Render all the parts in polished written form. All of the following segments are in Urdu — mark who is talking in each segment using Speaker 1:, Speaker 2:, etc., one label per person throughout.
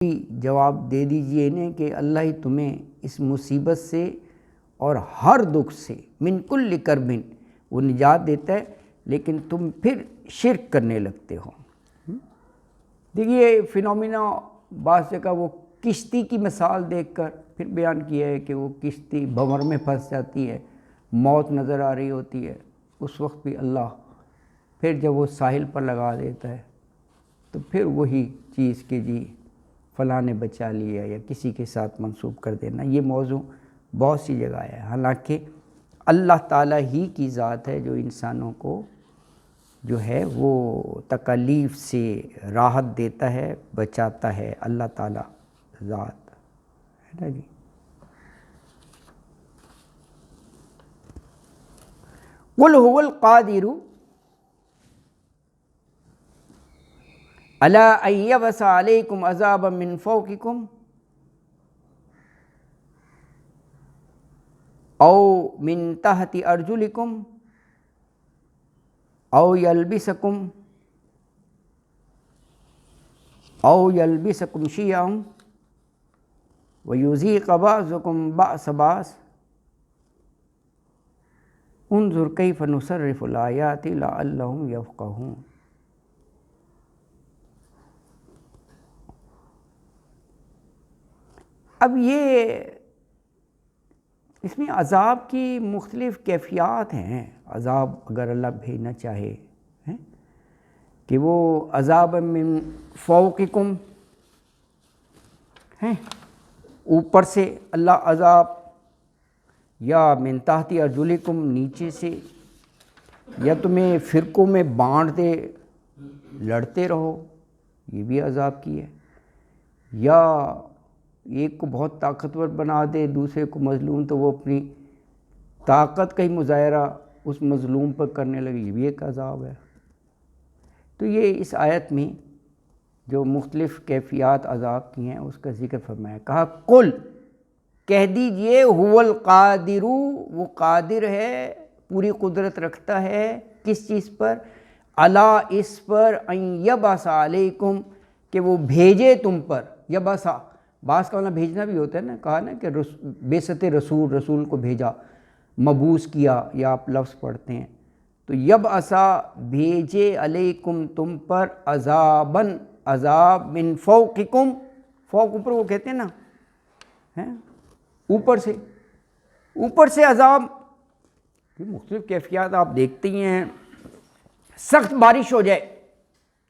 Speaker 1: جواب دے دیجئے انہیں کہ اللہ ہی تمہیں اس مصیبت سے اور ہر دکھ سے من کل کربن وہ نجات دیتا ہے، لیکن تم پھر شرک کرنے لگتے ہو۔ دیکھیے فینومینا بعض جگہ وہ کشتی کی مثال دیکھ کر پھر بیان کیا ہے کہ وہ کشتی بھنور میں پھنس جاتی ہے، موت نظر آ رہی ہوتی ہے، اس وقت بھی اللہ پھر جب وہ ساحل پر لگا دیتا ہے تو پھر وہی چیز کہ جی فلاں نے بچا لیا یا کسی کے ساتھ منسوب کر دینا، یہ موضوع بہت سی جگہ ہے۔ حالانکہ اللہ تعالیٰ ہی کی ذات ہے جو انسانوں کو جو ہے وہ تکالیف سے راحت دیتا ہے، بچاتا ہے، اللہ تعالیٰ ذات ہے نا جی۔ قُلْ هُوَ الْقَادِرُ عَلَىٰ أَن يَبْعَثَ عَلَيْكُمْ عَذَابًا مِّن فَوْقِكُمْ أَوْ مِن تَحْتِ أَرْجُلِكُمْ أَوْ يَلْبِسَكُمْ شِيَعًا وَيُذِيقَ بَعْضَكُمْ بَأْسَ بَعْضٍ انظُرْ كَيْفَ نُصَرِّفُ الْآيَاتِ لَعَلَّهُمْ يَفْقَهُونَ۔ اب یہ اس میں عذاب کی مختلف کیفیات ہیں۔ عذاب اگر اللہ بھیجنا چاہے کہ وہ عذاب من فوقکم ہے، اوپر سے اللہ عذاب، یا من تحت ارجلکم نیچے سے، یا تمہیں فرقوں میں بانٹ دے لڑتے رہو، یہ بھی عذاب کی ہے، یا ایک کو بہت طاقتور بنا دے دوسرے کو مظلوم تو وہ اپنی طاقت کا ہی مظاہرہ اس مظلوم پر کرنے لگے، یہ بھی ایک عذاب ہے۔ تو یہ اس آیت میں جو مختلف کیفیات عذاب کی ہیں اس کا ذکر فرمایا، کہا قل کہہ دیجئے هو القادر، وہ قادر ہے، پوری قدرت رکھتا ہے کس چیز پر؟ علی اس پر، ان یبعث علیکم کہ وہ بھیجے تم پر، یبعث بعض کا معنی بھیجنا بھی ہوتا ہے نا، کہا نا کہ بعثت رسول، رسول کو بھیجا، مبعوث کیا، یا آپ لفظ پڑھتے ہیں تو یبعث بھیجے علیکم تم پر، عذاباً عذاب، من فوقکم، فوق اوپر وہ کہتے ہیں نا اوپر سے، اوپر سے عذاب، مختلف کیفیات آپ دیکھتے ہی ہیں، سخت بارش ہو جائے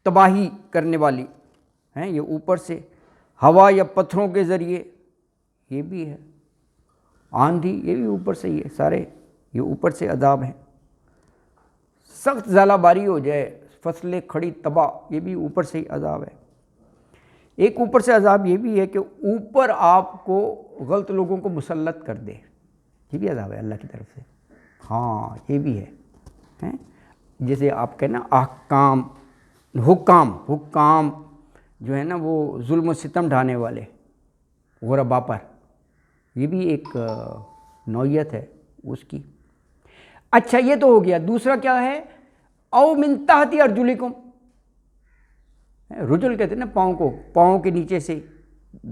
Speaker 1: تباہی کرنے والی ہیں یہ اوپر سے، ہوا یا پتھروں کے ذریعے یہ بھی ہے، آندھی یہ بھی اوپر سے ہی ہے، سارے یہ اوپر سے عذاب ہیں، سخت ژالہ باری ہو جائے، فصلیں کھڑی تباہ، یہ بھی اوپر سے ہی عذاب ہے۔ ایک اوپر سے عذاب یہ بھی ہے کہ اوپر آپ کو غلط لوگوں کو مسلط کر دے، یہ بھی عذاب ہے اللہ کی طرف سے، ہاں یہ بھی ہے، جیسے آپ کہنا احکام، حکام جو ہے نا وہ ظلم و ستم ڈھانے والے غربا پر، یہ بھی ایک نوعیت ہے اس کی۔ اچھا یہ تو ہو گیا، دوسرا کیا ہے؟ او من تحت ارجلکم، رجل کہتے ہیں نا پاؤں کو، پاؤں کے نیچے سے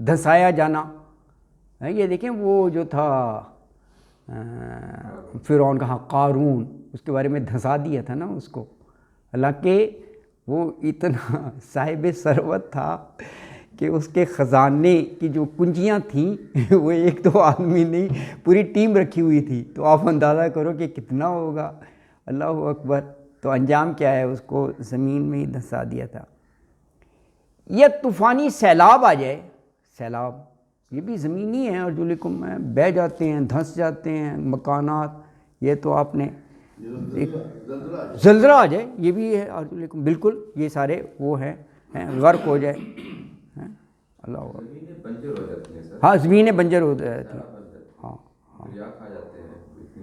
Speaker 1: دھنسایا جانا، یہ دیکھیں وہ جو تھا فرعون کا قارون، اس کے بارے میں دھنسا دیا تھا نا اس کو، حالانکہ وہ اتنا صاحب ثروت تھا کہ اس کے خزانے کی جو کنجیاں تھیں وہ ایک دو آدمی نہیں پوری ٹیم رکھی ہوئی تھی، تو آپ اندازہ کرو کہ کتنا ہوگا، اللہ اکبر۔ تو انجام کیا ہے؟ اس کو زمین میں ہی دھنسا دیا تھا۔ یا طوفانی سیلاب آ جائے، سیلاب یہ بھی زمینی ہے، ارجلکم میں بہہ جاتے ہیں، دھنس جاتے ہیں مکانات، یہ تو آپ نے زلزلہ آ جائے یہ بھی ہے ارجلکم، بالکل یہ سارے وہ ہیں، غرق ہو جائے، اللہ ہاں زمینیں بنجر ہو جاتی ہیں، ہاں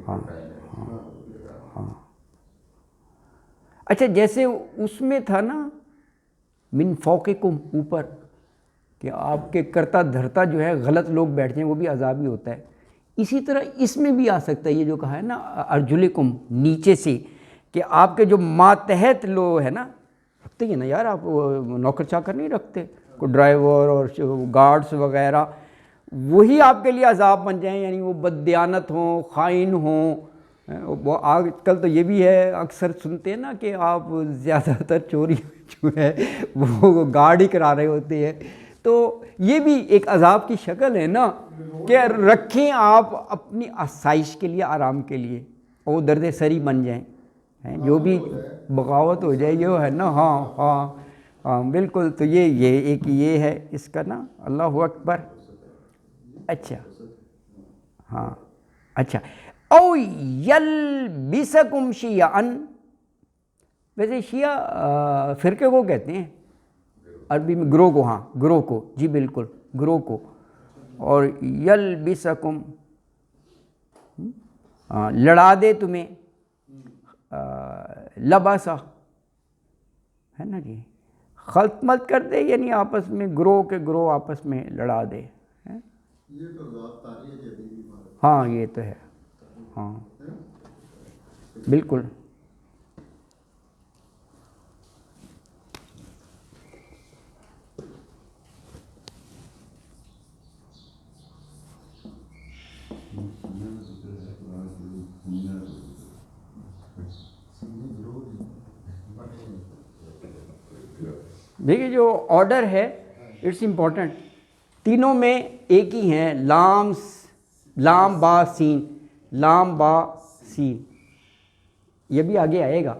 Speaker 1: ہاں ہاں۔ اچھا جیسے اس میں تھا نا من فوقکم، اوپر، کہ آپ کے کرتا دھرتا جو ہے غلط لوگ بیٹھ جائیں، وہ بھی عذاب ہی ہوتا ہے، اسی طرح اس میں بھی آ سکتا ہے یہ جو کہا ہے نا ارجلکم، نیچے سے، کہ آپ کے جو ماتحت لوگ ہے نا، رکھتے ہی نا یار، آپ نوکر چاکر نہیں رکھتے، کو ڈرائیور اور گارڈز وغیرہ، وہی آپ کے لیے عذاب بن جائیں، یعنی وہ بددیانت ہوں، خائن ہوں۔ وہ آج کل تو یہ بھی ہے، اکثر سنتے ہیں نا کہ آپ زیادہ تر چوری جو ہے وہ گارڈ ہی کرا رہے ہوتے ہیں، تو یہ بھی ایک عذاب کی شکل ہے نا، کہ رکھیں آپ اپنی آسائش کے لیے، آرام کے لیے، وہ درد سری بن جائیں، جو بھی بغاوت ہو جائے یہ ہے نا۔ ہاں ہاں ہاں بالکل، تو یہ ایک یہ ہے اس کا نا، اللہ اکبر۔ اچھا ہاں اچھا، او یلبسکم شیعاً، ویسے شیعہ فرقے کو کہتے ہیں عربی میں، گروہ کو، ہاں گروہ کو، جی بالکل گروہ کو، اور یلبسکم لڑا دے تمہیں، لباسا ہے نا جی، خلط مت کر دے، یعنی آپس میں گروہ کے گروہ آپس میں لڑا دے۔
Speaker 2: یہ تو ذات تاریخ ہے ابھی بھی بات۔
Speaker 1: ہاں یہ تو ہے، ہاں بالکل۔ دیکھیے جو آرڈر ہے اٹس امپورٹنٹ، تینوں میں ایک ہی ہیں، لام با سین، لام با سین، یہ بھی آگے آئے گا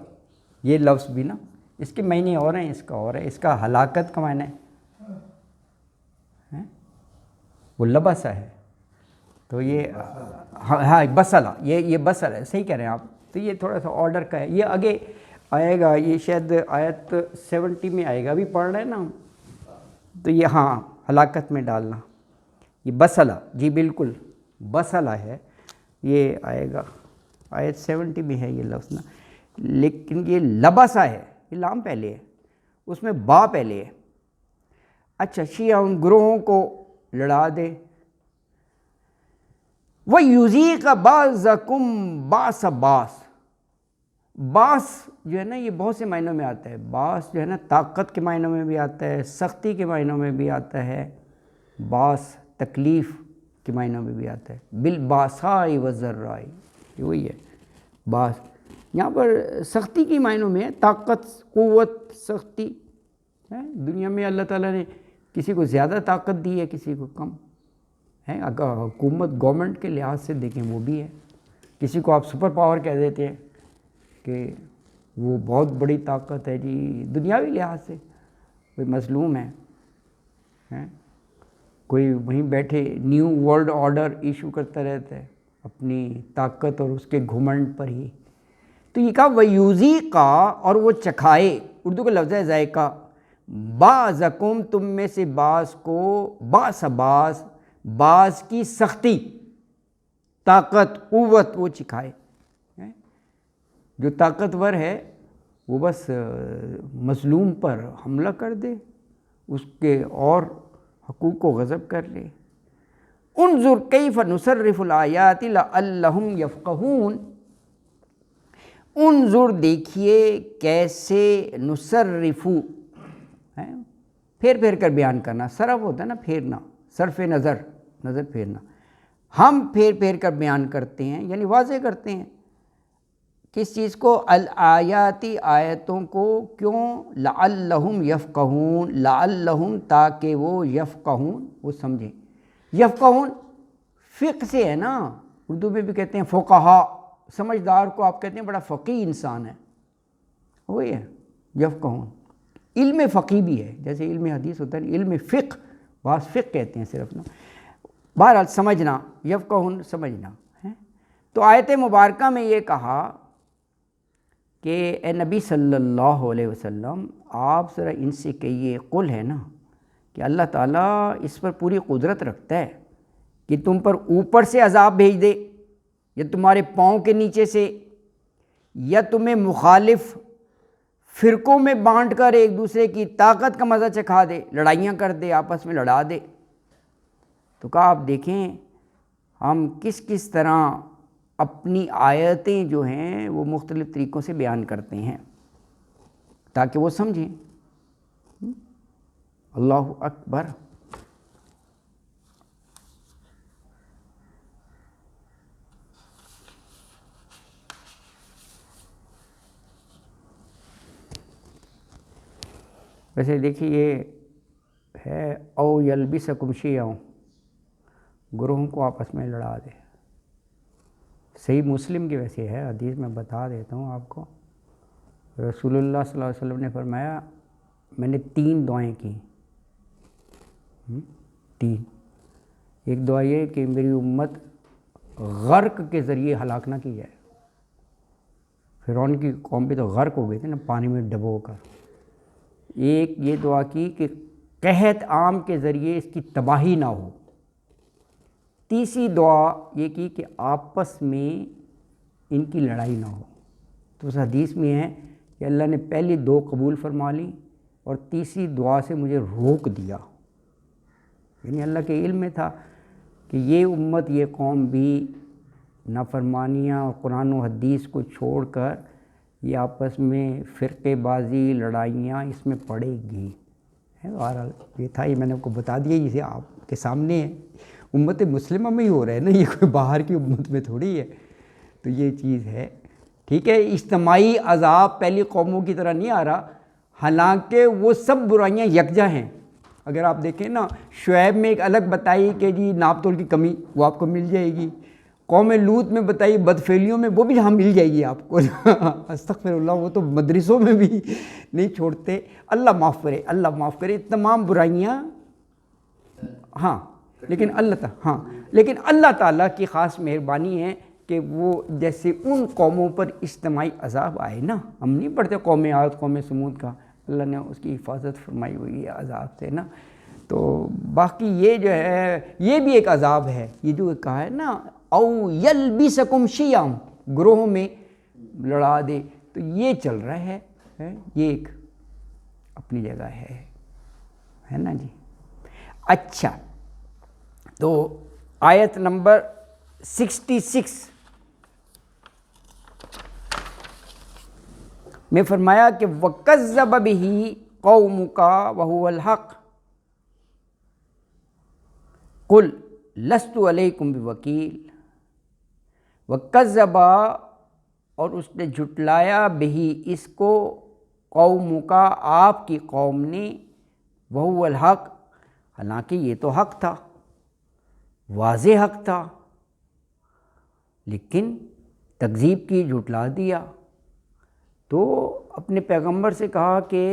Speaker 1: یہ لفظ بھی نا، اس کے معنی اور ہیں، اس کا اور ہے، اس کا ہلاکت کا معنی ہے، وہ لبسہ ہے، تو یہ ہاں بسلا، یہ بسل ہے، صحیح کہہ رہے ہیں آپ، تو یہ تھوڑا سا آرڈر کا ہے، یہ آگے آئے گا، یہ شاید آیت 70 میں آئے گا، ابھی پڑھ رہے ہیں نا ہم، تو یہ ہاں ہلاکت میں ڈالنا، یہ بسلا، جی بالکل بسلا ہے، یہ آئے گا آیت 70 میں ہے یہ لفظ نا، لیکن یہ لبسا ہے، یہ لام پہلے ہے، اس میں با پہلے ہے۔ اچھا، شیعہ ان گروہوں کو لڑا دے، وَيُذِيقَ بَعْضَكُمْ بَعْضَ بَعْضٍ، باس جو ہے نا یہ بہت سے معنوں میں آتا ہے، باس جو ہے نا طاقت کے معنوں میں بھی آتا ہے، سختی کے معنوں میں بھی آتا ہے، باس تکلیف کے معنوں میں بھی آتا ہے، بالباساء والضراء، یہ وہی ہے باس، یہاں پر سختی کے معنوں میں ہے، طاقت، قوت، سختی ہے، دنیا میں اللہ تعالیٰ نے کسی کو زیادہ طاقت دی ہے، کسی کو کم ہے، اگر حکومت گورنمنٹ کے لحاظ سے دیکھیں وہ بھی ہے، کسی کو آپ سپر پاور کہہ دیتے ہیں کہ وہ بہت بڑی طاقت ہے جی، دنیاوی لحاظ سے کوئی مظلوم ہے، کوئی وہیں بیٹھے نیو ورلڈ آرڈر ایشو کرتا رہتا ہے اپنی طاقت اور اس کے گھمنڈ پر ہی، تو یہ کہا وَيُذِيقَ، اور وہ چکھائے، اردو کا لفظ ہے ذائقہ، بَعْضَكُمْ، تم میں سے بعض کو، بَعْضَ بَعْض، بعض کی سختی، طاقت، قوت وہ چکھائے، جو طاقتور ہے وہ بس مظلوم پر حملہ کر دے، اس کے اور حقوق کو غصب کر لے۔ انظر کیف نصرف الآیات لعلہم یفقہون، انظر دیکھیے کیسے، نصرف پھیر پھیر کر بیان کرنا، صرف ہوتا ہے نا پھیرنا، صرف نظر، نظر پھیرنا، ہم پھیر پھیر کر بیان کرتے ہیں، یعنی واضح کرتے ہیں، کس چیز کو، الآیاتی، آیتوں کو، کیوں، لعلہم یفقہون، لعلہم تاکہ وہ، یفقہون وہ سمجھیں، یفقہون فقہ سے ہے نا، اردو میں بھی کہتے ہیں فقہا، سمجھدار کو آپ کہتے ہیں بڑا فقیہ انسان ہے، وہی ہے یفقہون، علم فقہ بھی ہے، جیسے علم حدیث ہوتا ہے، علم فقہ، بعض فقہ کہتے ہیں صرف نا، بہرحال سمجھنا، یفقہون سمجھنا ہے۔ تو آیت مبارکہ میں یہ کہا کہ اے نبی صلی اللہ علیہ وسلم، آپ ذرا ان سے کہیے، قل ہے نا کہ اللہ تعالیٰ اس پر پوری قدرت رکھتا ہے کہ تم پر اوپر سے عذاب بھیج دے، یا تمہارے پاؤں کے نیچے سے، یا تمہیں مخالف فرقوں میں بانٹ کر ایک دوسرے کی طاقت کا مزہ چکھا دے، لڑائیاں کر دے، آپس میں لڑا دے۔ تو کہا آپ دیکھیں ہم کس کس طرح اپنی آیتیں جو ہیں وہ مختلف طریقوں سے بیان کرتے ہیں تاکہ وہ سمجھیں، اللہ اکبر. ویسے دیکھیے یہ ہے او یلبسکم شیعا، گروہوں کو آپس میں لڑا دے. صحیح مسلم کی ویسے ہے حدیث، میں بتا دیتا ہوں آپ کو. رسول اللہ صلی اللہ علیہ وسلم نے فرمایا میں نے 3 دعائیں کی. 3. ایک دعا یہ کہ میری امت غرق کے ذریعے ہلاک نہ کی جائے. فرعون کی قوم بھی تو غرق ہو گئی تھی نا پانی میں ڈبو کر. ایک یہ دعا کی کہ قحط عام کے ذریعے اس کی تباہی نہ ہو. تیسری دعا یہ کی کہ آپس میں ان کی لڑائی نہ ہو. تو اس حدیث میں ہے کہ اللہ نے پہلی 2 قبول فرما لی اور تیسری دعا سے مجھے روک دیا. یعنی اللہ کے علم میں تھا کہ یہ امت یہ قوم بھی نافرمانیاں اور قرآن و حدیث کو چھوڑ کر یہ آپس میں فرقے بازی لڑائیاں اس میں پڑے گی. بہرحال یہ تھا، یہ میں نے آپ کو بتا دیا، اسے آپ کے سامنے ہے. امت مسلمہ میں ہی ہو رہا ہے نا، یہ کوئی باہر کی امت میں تھوڑی ہے. تو یہ چیز ہے، ٹھیک ہے. اجتماعی عذاب پہلی قوموں کی طرح نہیں آ رہا، حالانکہ وہ سب برائیاں یکجا ہیں. اگر آپ دیکھیں نا شعیب میں ایک الگ بتائی کہ جی ناپ تول کی کمی وہ آپ کو مل جائے گی. قوم لوط میں بتائی بدفعلیوں میں وہ بھی جہاں مل جائے گی آپ کو. استغفر اللہ، وہ تو مدرسوں میں بھی نہیں چھوڑتے. اللہ معاف کرے، اللہ معاف کرے. تمام برائیاں ہاں، لیکن اللہ تعالیٰ کی خاص مہربانی ہے کہ وہ جیسے ان قوموں پر اجتماعی عذاب آئے نا، ہم نہیں پڑھتے قوم عاد قوم سمود کا، اللہ نے اس کی حفاظت فرمائی ہوئی ہے عذاب سے نا. تو باقی یہ جو ہے یہ بھی ایک عذاب ہے. یہ جو کہا ہے نا او یلبسکم شیعا، گروہوں میں لڑا دے، تو یہ چل رہا ہے. یہ ایک اپنی جگہ ہے نا جی. اچھا، تو آیت نمبر 66 میں فرمایا کہ وَكَذَّبَ بِهِ قَوْمُكَ وَهُوَ الْحَقُّ قُلْ لَسْتُ عَلَيْكُمْ بِوَكِيلٍ. وَكَذَّبَ، اور اس نے جھٹلایا، بِهِ اس کو، قَوْمُكَ آپ کی قوم نے، وَهُوَ الْحَقُّ حالانکہ یہ تو حق تھا، واضح حق تھا، لیکن تکذیب کی، جھٹلا دیا. تو اپنے پیغمبر سے کہا کہ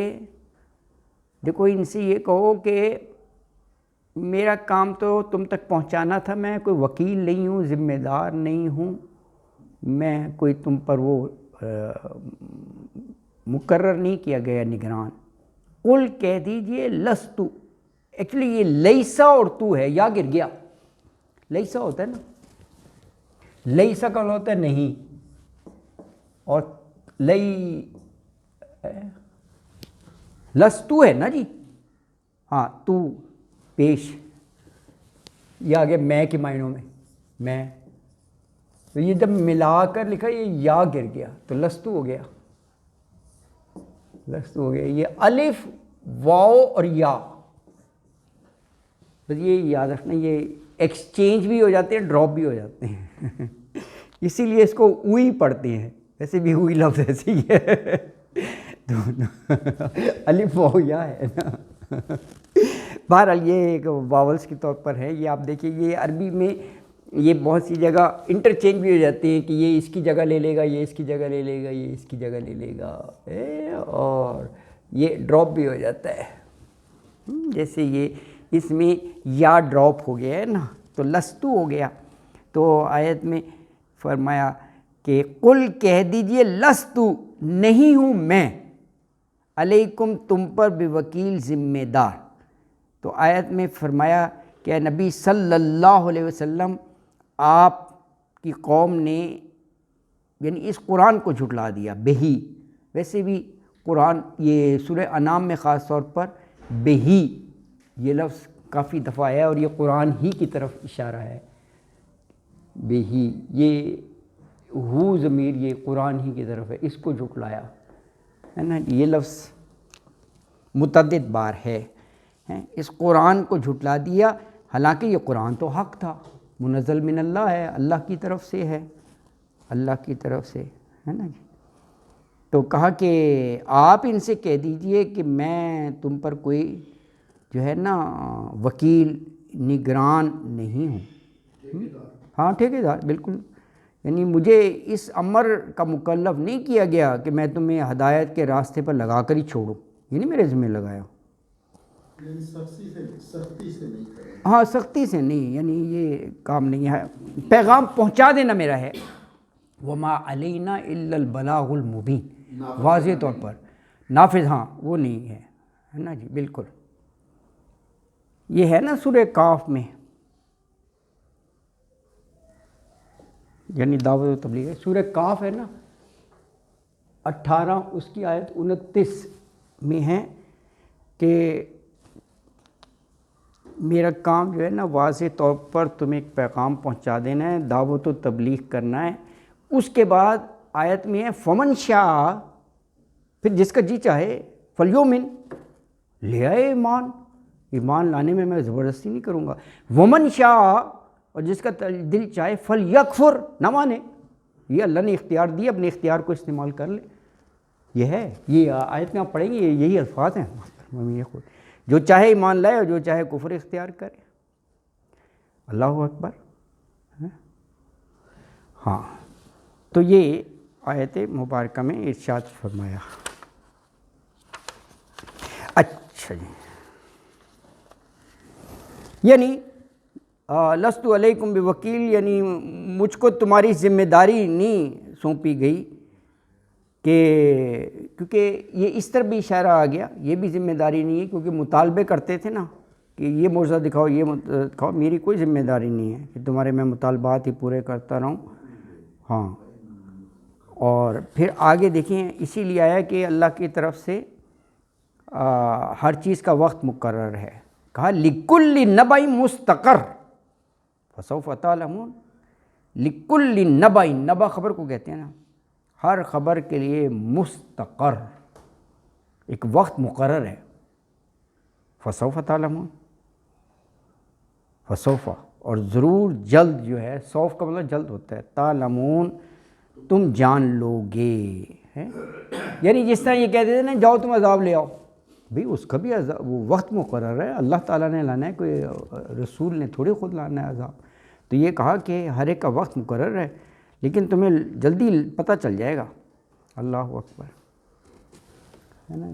Speaker 1: دیکھو ان سے یہ کہو کہ میرا کام تو تم تک پہنچانا تھا، میں کوئی وکیل نہیں ہوں، ذمہ دار نہیں ہوں، میں کوئی تم پر وہ مقرر نہیں کیا گیا نگران. قل کہہ دیجئے لستو، ایکچولی یہ لیسا اور تو ہے، یا گر گیا. لیسا ہوتا ہے نا، لیسا کا ہوتا ہے نہیں، اور لستو ہے نا جی. ہاں تو پیش، یہ آگے میں کے معنوں میں میں، تو یہ جب ملا کر لکھا یہ یا گر گیا تو لستو ہو گیا. لستو ہو گیا. یہ الف واو اور یا، بس یہ یاد رکھنا، یہ ایکسچینج بھی ہو جاتے ہیں، ڈراپ بھی ہو جاتے ہیں. اسی لیے اس کو اوئی پڑھتے ہیں، ویسے بھی ہوئی لفظ ایسے ہی ہے، الف واو یا ہے نا. بہرحال یہ ایک واولس کے طور پر ہے. یہ آپ دیکھیے یہ عربی میں یہ بہت سی جگہ انٹرچینج بھی ہو جاتے ہیں کہ یہ اس کی جگہ لے لے گا، یہ اس کی جگہ لے لے گا، یہ اس کی جگہ لے لے گا، اور یہ ڈراپ بھی ہو جاتا ہے. جیسے یہ اس میں یا ڈراپ ہو گیا ہے نا، تو لستو ہو گیا. تو آیت میں فرمایا کہ قل کہہ دیجئے لستو نہیں ہوں میں، علیکم تم پر، بوکیل ذمہ دار. تو آیت میں فرمایا کہ نبی صلی اللہ علیہ وسلم آپ کی قوم نے یعنی اس قرآن کو جھٹلا دیا. بہی، ویسے بھی قرآن یہ سورہ انعام میں خاص طور پر بہی یہ لفظ کافی دفعہ ہے، اور یہ قرآن ہی کی طرف اشارہ ہے. بہی، یہ ہو ضمیر یہ قرآن ہی کی طرف ہے، اس کو جھٹلایا ہے نا. یہ لفظ متعدد بار ہے اس قرآن کو جھٹلا دیا، حالانکہ یہ قرآن تو حق تھا، منزل من اللہ ہے، اللہ کی طرف سے ہے، اللہ کی طرف سے ہے نا جی۔ تو کہا کہ آپ ان سے کہہ دیجئے کہ میں تم پر کوئی جو ہے نا وکیل نگران نہیں ہوں، ہاں ٹھیکیدار، بالکل، یعنی مجھے اس امر کا مکلف نہیں کیا گیا کہ میں تمہیں ہدایت کے راستے پر لگا کر ہی چھوڑوں، یہ نہیں میرے ذمہ لگایا،
Speaker 2: یعنی سختی سے نہیں کریں۔
Speaker 1: ہاں سختی سے نہیں، یعنی یہ کام نہیں ہے، پیغام پہنچا دینا میرا ہے، وما علینا الا البلاغ المبین، واضح طور پر نافذ، ہاں وہ نہیں ہے نا جی، بالکل۔ یہ ہے نا سورہ کاف میں، یعنی دعوت و تبلیغ ہے، سورہ کاف ہے نا 18 اس کی آیت 29 میں ہے کہ میرا کام جو ہے نا واضح طور پر تمہیں ایک پیغام پہنچا دینا ہے، دعوت و تبلیغ کرنا ہے۔ اس کے بعد آیت میں ہے فمن شاء، پھر جس کا جی چاہے فلیومن، لے آئے ایمان، ایمان لانے میں زبردستی نہیں کروں گا، ومن شاء، اور جس کا دل چاہے فلیکفر، نہ مانے، یہ اللہ نے اختیار دیا، اپنے اختیار کو استعمال کر لے، یہ ہے، یہ آیت میں آپ پڑھیں گے یہی الفاظ ہیں، جو چاہے ایمان لائے اور جو چاہے کفر اختیار کرے، اللہ اکبر۔ ہاں تو یہ آیت مبارکہ میں ارشاد فرمایا۔ اچھا جی، یعنی لست علیکم بوکیل، یعنی مجھ کو تمہاری ذمہ داری نہیں سونپی گئی، کہ کیونکہ یہ اس طرح بھی اشارہ آ گیا، یہ بھی ذمہ داری نہیں ہے، کیونکہ مطالبے کرتے تھے نا کہ یہ معجزہ دکھاؤ، یہ دکھاؤ، میری کوئی ذمہ داری نہیں ہے کہ تمہارے میں مطالبات ہی پورے کرتا رہوں، ہاں۔ اور پھر آگے دیکھیں، اسی لیے آیا کہ اللہ کی طرف سے ہر چیز کا وقت مقرر ہے، کہا لِكُلِّ نَبَإٍ مُسْتَقَرٌ فَسَوْفَ تَعْلَمُونَ، لِكُلِّ نَبَإٍ، نبا خبر کو کہتے ہیں نا، ہر خبر کے لیے مستقر، ایک وقت مقرر ہے، فسوف تعلمون، فسوف، اور ضرور جلد جو ہے، سوف کا مطلب جلد ہوتا ہے، تعلمون، تم جان لو گے، یعنی جس طرح یہ کہتے تھے نا جاؤ تم عذاب لے آؤ، بھئی اس کا بھی عذاب وہ وقت مقرر ہے، اللہ تعالیٰ نے لانا ہے، کوئی رسول نے تھوڑی خود لانا ہے عذاب، تو یہ کہا کہ ہر ایک کا وقت مقرر ہے، لیکن تمہیں جلدی پتہ چل جائے گا، اللہ اکبر، ہے نا۔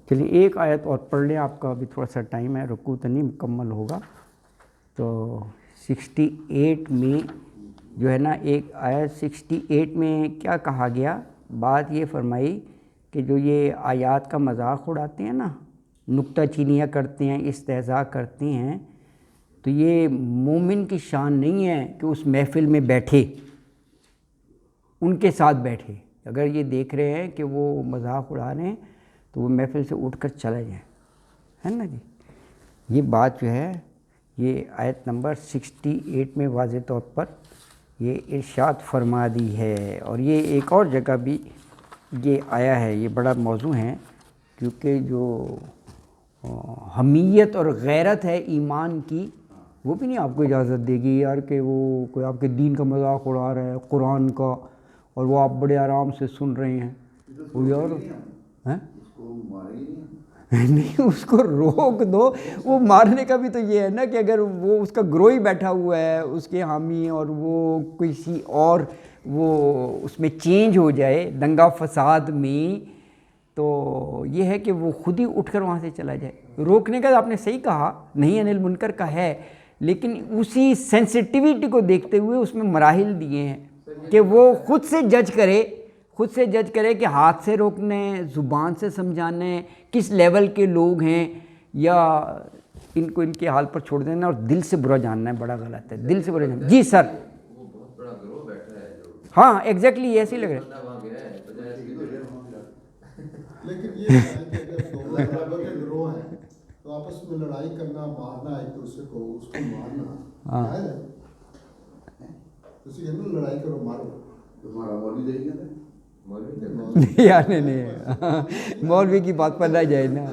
Speaker 1: چلیے ایک آیت اور پڑھ لیں، آپ کا ابھی تھوڑا سا ٹائم ہے، رکوع تو نہیں مکمل ہوگا، تو 68 میں جو ہے نا ایک آیت 68 میں کیا کہا گیا، بات یہ فرمائی کہ جو یہ آیات کا مذاق اڑاتے ہیں نا، نکتہ چینیاں کرتے ہیں، استہزاء کرتے ہیں، تو یہ مومن کی شان نہیں ہے کہ اس محفل میں بیٹھے، ان کے ساتھ بیٹھے، اگر یہ دیکھ رہے ہیں کہ وہ مذاق اڑا رہے ہیں تو وہ محفل سے اٹھ کر چلے جائیں، ہے نا جی۔ یہ بات جو ہے یہ آیت نمبر 68 میں واضح طور پر یہ ارشاد فرما دی ہے، اور یہ ایک اور جگہ بھی یہ آیا ہے، یہ بڑا موضوع ہے، کیونکہ جو حمیت اور غیرت ہے ایمان کی، وہ بھی نہیں آپ کو اجازت دے گی یار کہ وہ کوئی آپ کے دین کا مذاق اڑا رہا ہے، قرآن کا، اور وہ آپ بڑے آرام سے سن رہے ہیں، وہ یار نہیں، اس کو روک دو، وہ مارنے کا بھی تو یہ ہے نا کہ اگر وہ اس کا گروہ ہی بیٹھا ہوا ہے اس کے حامی، اور وہ کسی اور وہ اس میں چینج ہو جائے دنگا فساد میں، تو یہ ہے کہ وہ خود ہی اٹھ کر وہاں سے چلا جائے۔ روکنے کا آپ نے صحیح کہا، نہیں انل منکر کا ہے، لیکن اسی سینسٹیویٹی کو دیکھتے ہوئے اس میں مراحل دیے ہیں کہ وہ خود سے جج کرے کہ ہاتھ سے روکنے، زبان سے سمجھانے، کس لیول کے لوگ ہیں، یا ان کو ان کے حال پر چھوڑ دینا اور دل سے برا جاننا ہے، بڑا غلط ہے، دل سے برا جاننا۔ جی سر، ہاں ایگزیکٹلی ایسے ہی لگ رہا ہے،
Speaker 2: لیکن یہ ہے کہ اگر دو برابر کے گروہ ہیں تو آپس میں لڑائی کرنا، مارنا ایک دوسرے کو، اس کو مارنا جائز ہے؟ اسی کے اندر لڑائی کرو مارو.
Speaker 3: تمہارا مولوی دیکھ گیا مولوی
Speaker 1: یار نہیں مولوی کی بات پر نہ جائے نا.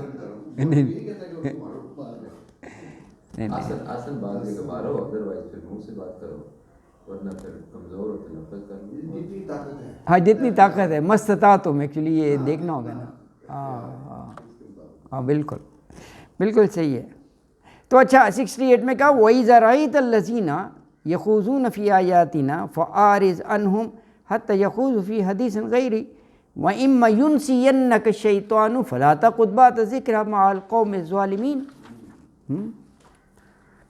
Speaker 3: اصل بات ہے کہ مارو ادروائز پھر منہ سے بات کرو ورنہ پھر کمزور ہو تو نفرت کر لو. جتنی طاقت ہے
Speaker 1: ہاں جتنی طاقت ہے مستطاعتم ایکچولی یہ دیکھنا ہوگا نا. ہاں بالکل بالکل صحیح ہے. تو اچھا 68 میں کہا وَإِذَا رَأَيْتَ الَّذِينَ يَخُوضُونَ فِي آيَاتِنَا فَأَعْرِضْ عَنْهُمْ حَتَّى يَخُوضُوا فِي حَدِيثٍ غَيْرِهِ وَإِمَّا يُنْسِيَنَّكَ الشَّيْطَانُ فَلَا تَقْعُدْ بَعْدَ الذِّكْرَىٰ مَعَ الْقَوْمِ الظَّالِمِينَ.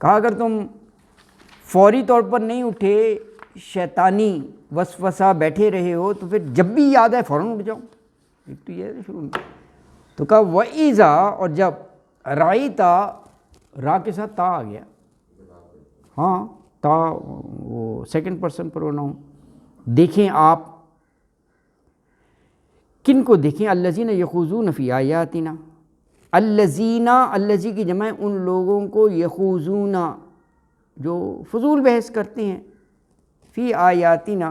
Speaker 1: کہا اگر تم فوری طور پر نہیں اٹھے شیطانی وسوسہ بیٹھے رہے ہو تو پھر جب بھی یاد ہے فوراً اٹھ جاؤ. ایک تو یہ ہے شروع میں. تو کہا وَإِذَا اور جب رَأَيْتَ را کے ساتھ تا آ گیا. ہاں تا وہ سیکنڈ پرسن پروناؤن. دیکھیں آپ کن کو دیکھیں الذین یخوضون فی آیاتنا. الذین الذی کی جمع ان لوگوں کو یخوضون جو فضول بحث کرتے ہیں فی آیاتنا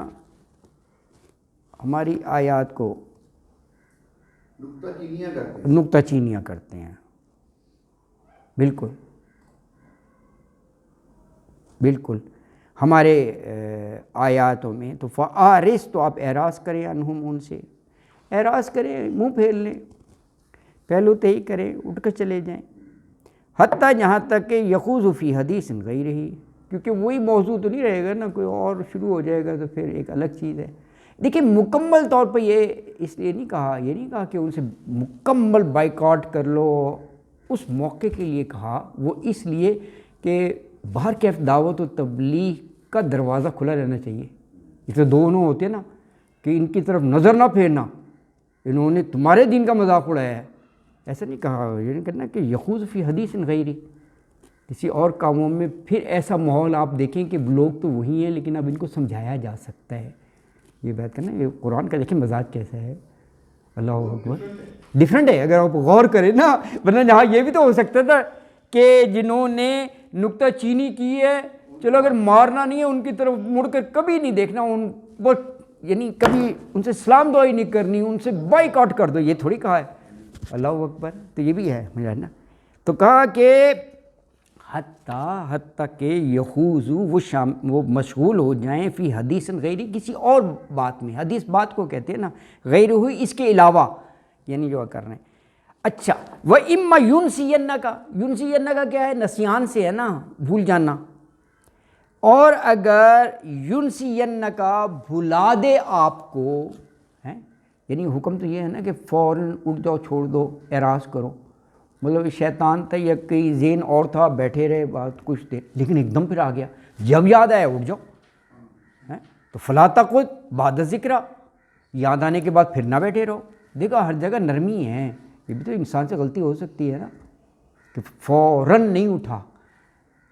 Speaker 1: ہماری آیات کو نکتہ چینیاں کرتے ہیں. بالکل بالکل ہمارے آیاتوں میں. تو فَأَعْرِضْ تو آپ اعراض کریں عنہم ان سے. اعراض کریں منہ پھیر لیں پہلو تہی کریں اٹھ کر چلے جائیں. حتیٰ یہاں تک کہ یخوضوا فی حدیث غیرہ کیونکہ وہی موضوع تو نہیں رہے گا نا کوئی اور شروع ہو جائے گا تو پھر ایک الگ چیز ہے. دیکھیں مکمل طور پہ یہ اس لیے نہیں کہا کہ ان سے مکمل بائیکاٹ کر لو. اس موقع کے لیے کہا وہ اس لیے کہ باہر کیف دعوت و تبلیغ کا دروازہ کھلا رہنا چاہیے. اس سے دونوں ہوتے ہیں نا کہ ان کی طرف نظر نہ پھیرنا انہوں نے تمہارے دین کا مذاق اڑایا ہے. ایسا نہیں کہا. یہ نہیں کرنا کہ یخوض فی حدیث غیری کسی اور کاموں میں. پھر ایسا ماحول آپ دیکھیں کہ لوگ تو وہی ہیں لیکن اب ان کو سمجھایا جا سکتا ہے. یہ بات کرنا یہ قرآن کا دیکھیں مزاج کیسا ہے. اللہ اکبر ڈفرینٹ ہے اگر آپ غور کریں نا. ورنہ یہاں یہ بھی تو ہو سکتا تھا کہ جنہوں نے نکتہ چینی کی ہے چلو اگر مارنا نہیں ہے ان کی طرف مڑ کر کبھی نہیں دیکھنا ان بس یعنی کبھی ان سے سلام دعائی نہیں کرنی ان سے بائیک آؤٹ کر دو. یہ تھوڑی کہا ہے. اللہ اکبر. تو یہ بھی ہے مجھے نا. تو کہا کہ حتیٰ کہ یخوضوا وہ مشغول ہو جائیں فی حدیث غیری کسی اور بات میں. حدیث بات کو کہتے ہیں نا غیر ہوئی اس کے علاوہ یعنی جو کر رہے ہیں. اچھا وَإِمَّا يُنْسِيَنَّكَ کیا ہے نسیان سے ہے نا بھول جانا. اور اگر يُنْسِيَنَّكَ بھلا دے آپ کو ہیں یعنی حکم تو یہ ہے نا کہ فوراً اٹھ جاؤ چھوڑ دو اعراض کرو. مطلب شیطان تھا یا کئی ذہن اور تھا بیٹھے رہے بات کچھ دیر لیکن ایک دم پھر آ گیا جب یاد آیا اٹھ جاؤ. تو فَلَا تَقْعُدْ بَعْدَ الذِّکْرَىٰ یاد آنے کے بعد پھر نہ بیٹھے رہو. دیکھو ہر جگہ نرمی ہے. یہ بھی تو انسان سے غلطی ہو سکتی ہے نا کہ فوراً نہیں اٹھا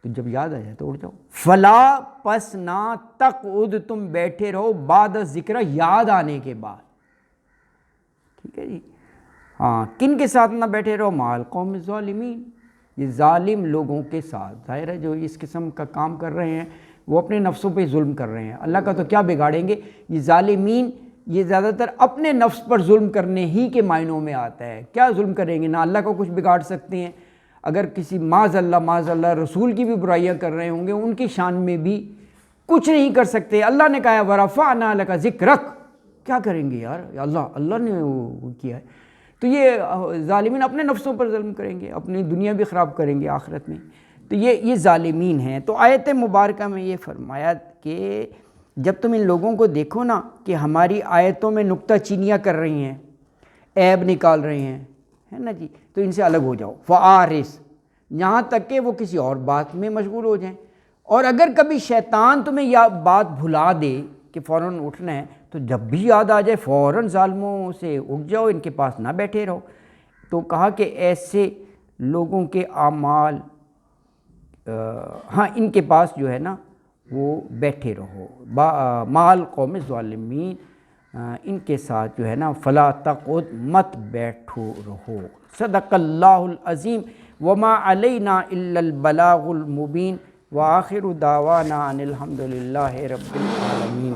Speaker 1: تو جب یاد آ جائے تو اٹھ جاؤ. فلا پس نہ تقعد تم بیٹھے رہو بعد الذکر یاد آنے کے بعد. ٹھیک ہے جی. ہاں کن کے ساتھ نہ بیٹھے رہو مع القوم الظالمین یہ ظالم لوگوں کے ساتھ. ظاہر ہے جو اس قسم کا کام کر رہے ہیں وہ اپنے نفسوں پہ ظلم کر رہے ہیں. اللہ کا تو کیا بگاڑیں گے. یہ ظالمین یہ زیادہ تر اپنے نفس پر ظلم کرنے ہی کے معنوں میں آتا ہے. کیا ظلم کریں گے نہ اللہ کو کچھ بگاڑ سکتے ہیں. اگر کسی معاذ اللہ رسول کی بھی برائیاں کر رہے ہوں گے ان کی شان میں بھی کچھ نہیں کر سکتے. اللہ نے کہا ورفعنا لک ذکرک کیا کریں گے یار اللہ نے وہ کیا ہے. تو یہ ظالمین اپنے نفسوں پر ظلم کریں گے اپنی دنیا بھی خراب کریں گے آخرت میں. تو یہ ظالمین ہیں. تو آیت مبارکہ میں یہ فرمایا کہ جب تم ان لوگوں کو دیکھو نا کہ ہماری آیتوں میں نکتہ چینیاں کر رہی ہیں عیب نکال رہے ہیں ہے نا جی تو ان سے الگ ہو جاؤ. فَآرِس یہاں تک کہ وہ کسی اور بات میں مشغول ہو جائیں. اور اگر کبھی شیطان تمہیں یہ بات بھلا دے کہ فوراً اٹھنا ہے تو جب بھی یاد آ جائے فوراً ظالموں سے اٹھ جاؤ ان کے پاس نہ بیٹھے رہو. تو کہا کہ ایسے لوگوں کے اعمال ہاں ان کے پاس جو ہے نا وہ بیٹھے رہو مع القوم الظالمین ان کے ساتھ جو ہے نا فلا تقعد مت بیٹھو رہو. صدق اللہ العظیم. وما علینا الا البلاغ المبین. وآخر دعوانا ان الحمد للہ رب العالمین۔